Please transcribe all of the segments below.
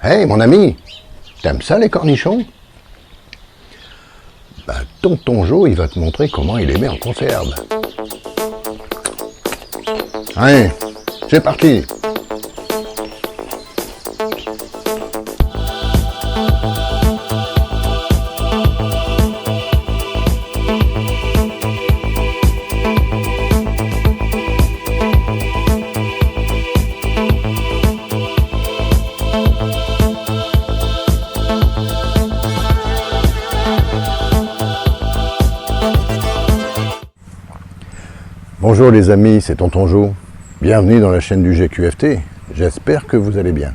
Hey mon ami, t'aimes ça les cornichons? Bah tonton Joe il va te montrer comment il les met en conserve. Allez, c'est parti. Bonjour les amis, c'est tonton Joe. Bienvenue dans la chaîne du GQFT. J'espère que vous allez bien.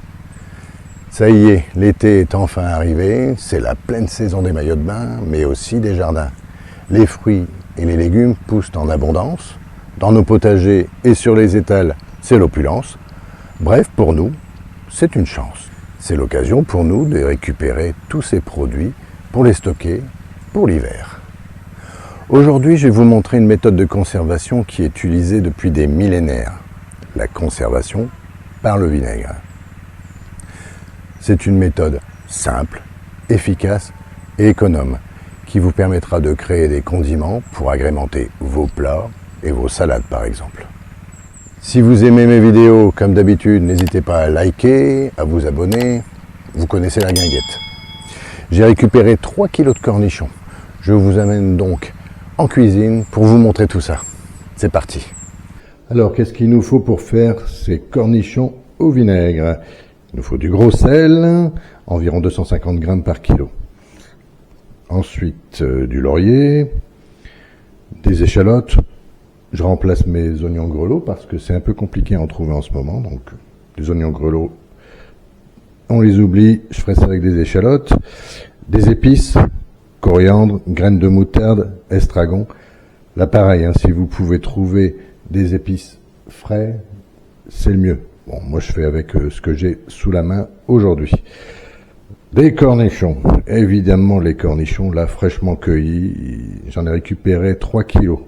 Ça y est, l'été est enfin arrivé. C'est la pleine saison des maillots de bain, mais aussi des jardins. Les fruits et les légumes poussent en abondance. Dans nos potagers et sur les étals, c'est l'opulence. Bref, pour nous, c'est une chance. C'est l'occasion pour nous de récupérer tous ces produits pour les stocker pour l'hiver. Aujourd'hui, je vais vous montrer une méthode de conservation qui est utilisée depuis des millénaires. La conservation par le vinaigre. C'est une méthode simple, efficace et économe qui vous permettra de créer des condiments pour agrémenter vos plats et vos salades par exemple. Si vous aimez mes vidéos, comme d'habitude, n'hésitez pas à liker, à vous abonner. Vous connaissez la guinguette. J'ai récupéré 3 kg de cornichons. Je vous amène donc en cuisine pour vous montrer tout ça. C'est parti. Alors, qu'est-ce qu'il nous faut pour faire ces cornichons au vinaigre? Il nous faut du gros sel, environ 250 grammes par kilo. Ensuite, du laurier, des échalotes. Je remplace mes oignons grelots parce que c'est un peu compliqué à en trouver en ce moment. Donc, des oignons grelots, on les oublie. Je ferai ça avec des échalotes, des épices, coriandre, graines de moutarde, estragon. Là pareil, si vous pouvez trouver des épices frais, c'est le mieux. Bon, moi je fais avec ce que j'ai sous la main aujourd'hui. Des cornichons, évidemment les cornichons là fraîchement cueillis, j'en ai récupéré 3 kilos.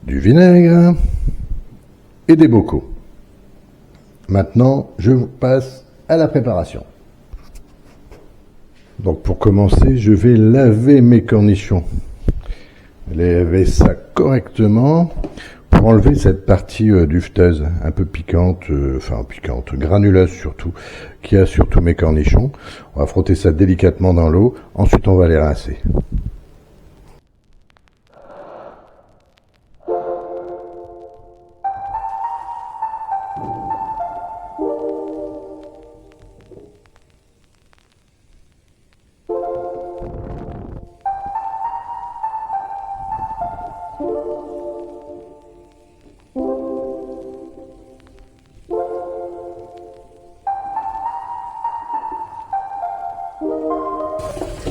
Du vinaigre et des bocaux. Maintenant, je passe à la préparation. Donc pour commencer, je vais laver mes cornichons. Laver ça correctement pour enlever cette partie duveteuse, un peu piquante, granuleuse surtout, qui a sur tous mes cornichons. On va frotter ça délicatement dans l'eau, ensuite on va les rincer.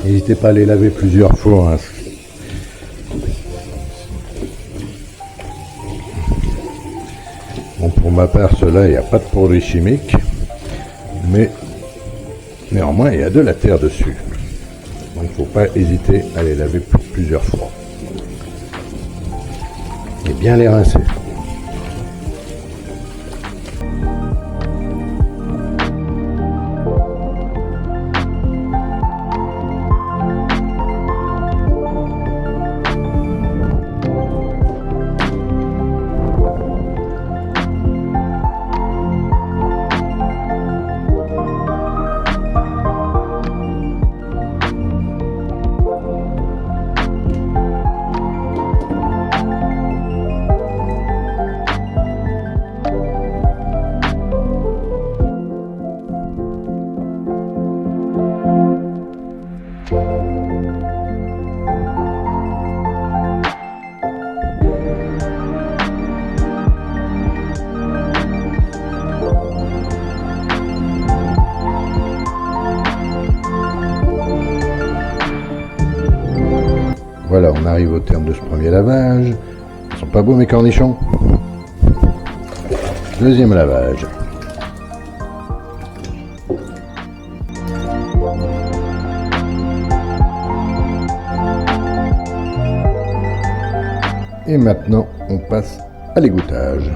N'hésitez pas à les laver plusieurs fois. Bon, pour ma part, ceux-là, il n'y a pas de produits chimiques, mais néanmoins, il y a de la terre dessus. Donc, il ne faut pas hésiter à les laver plusieurs fois. Et bien les rincer. Voilà, on arrive au terme de ce premier lavage. Ils sont pas beaux mes cornichons? Deuxième lavage. Et maintenant, on passe à l'égouttage.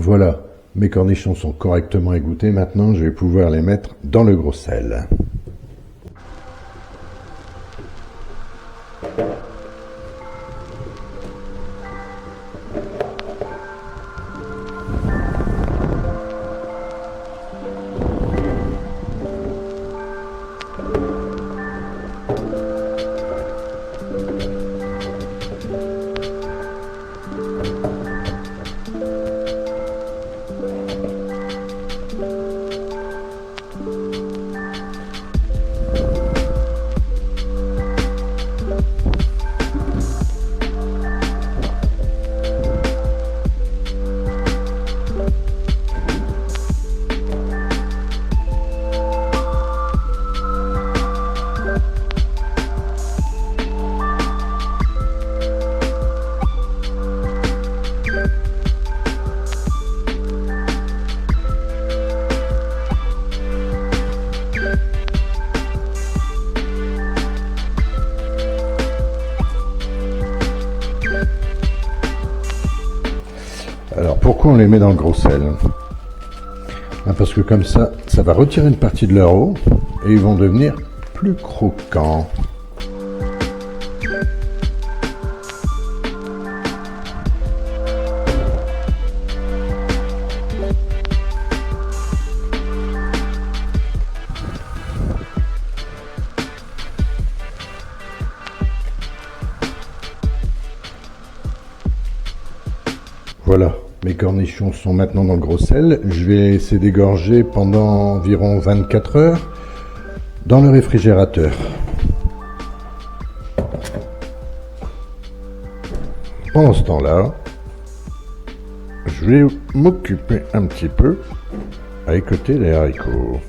Voilà, mes cornichons sont correctement égouttés. Maintenant, je vais pouvoir les mettre dans le gros sel. Alors pourquoi on les met dans le gros sel? Parce que comme ça va retirer une partie de leur eau et ils vont devenir plus croquants. Voilà, mes cornichons sont maintenant dans le gros sel. Je vais les laisser dégorger pendant environ 24 heures dans le réfrigérateur. Pendant ce temps-là, je vais m'occuper un petit peu à écouter les haricots.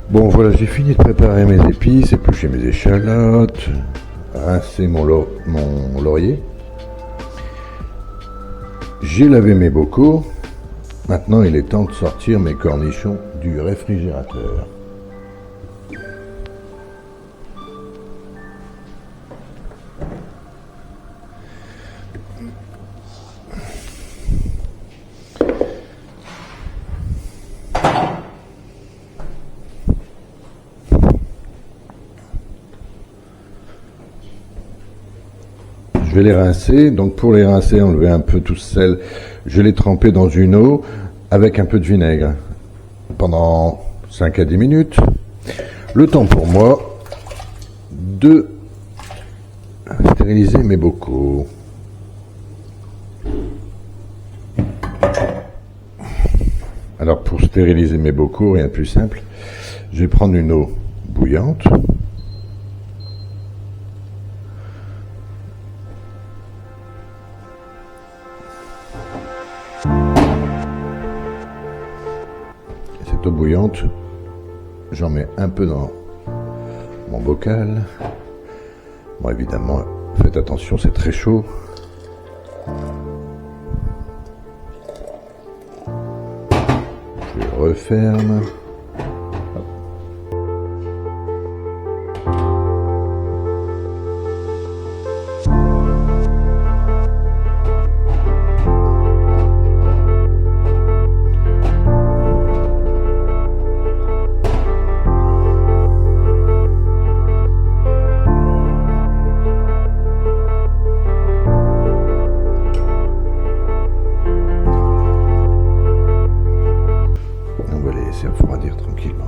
Bon voilà, j'ai fini de préparer mes épices, éplucher mes échalotes, rincer mon laurier. J'ai lavé mes bocaux, maintenant il est temps de sortir mes cornichons du réfrigérateur. Je vais les rincer, donc pour les rincer, enlever un peu tout ce sel, je les tremper dans une eau avec un peu de vinaigre pendant 5 à 10 minutes. Le temps pour moi de stériliser mes bocaux. Alors pour stériliser mes bocaux, rien de plus simple, je vais prendre une eau bouillante. Cette eau bouillante, j'en mets un peu dans mon bocal. Bon, évidemment, faites attention, c'est très chaud. Je referme. laisser refroidir tranquillement.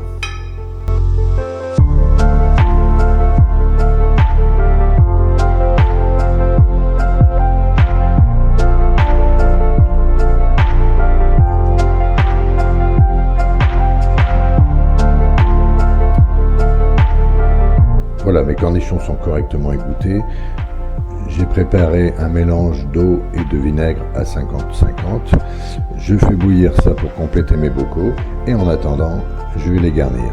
Voilà, mes cornichons sont correctement égouttés. J'ai préparé un mélange d'eau et de vinaigre à 50-50. Je fais bouillir ça pour compléter mes bocaux. Et en attendant, je vais les garnir.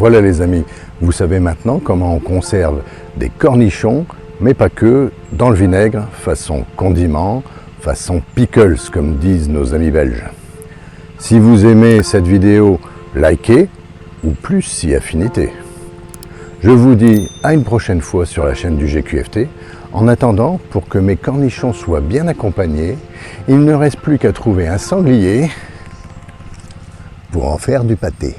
Voilà les amis, vous savez maintenant comment on conserve des cornichons, mais pas que, dans le vinaigre, façon condiment, façon pickles comme disent nos amis belges. Si vous aimez cette vidéo, likez, ou plus si affinité. Je vous dis à une prochaine fois sur la chaîne du GQFT. En attendant, pour que mes cornichons soient bien accompagnés, il ne reste plus qu'à trouver un sanglier pour en faire du pâté.